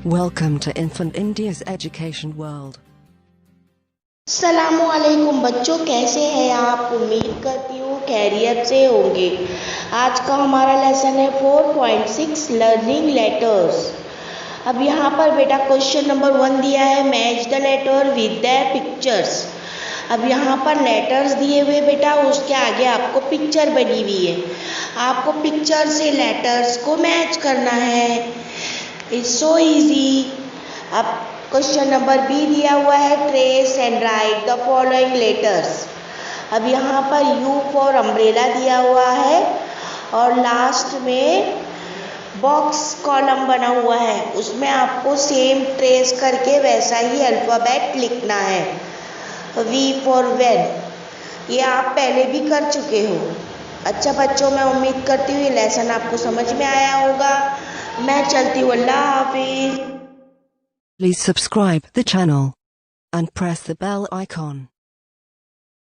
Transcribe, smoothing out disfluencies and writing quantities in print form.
Welcome to Infant India's Education World. अस्सलामुअलैकुम बच्चों, कैसे हैं आप? उम्मीद करती हूँ खैरियत से होंगे। आज का हमारा लेसन है 4.6 लर्निंग लेटर्स। अब यहाँ पर बेटा क्वेश्चन नंबर 1 दिया है, match the letter with the pictures. अब यहाँ पर लेटर्स दिए हुए बेटा, उसके आगे आपको पिक्चर बनी हुई है। आपको पिक्चर से लेटर्स को मैच करना है। It's so easy. अब क्वेश्चन नंबर बी दिया हुआ है, trace and right the following letters. अब यहाँ पर यू फॉर अम्ब्रेला दिया हुआ है और लास्ट में बॉक्स कॉलम बना हुआ है, उसमें आपको सेम ट्रेस करके वैसा ही अल्फ़ाबेट लिखना है। वी फॉर वैन, ये आप पहले भी कर चुके हो। अच्छा बच्चों, मैं उम्मीद करती हूँ ये लेसन आपको समझ में आया होगा। मैं चलती हूँ, अल्लाह हाफिज़। Please subscribe the channel and press the bell icon.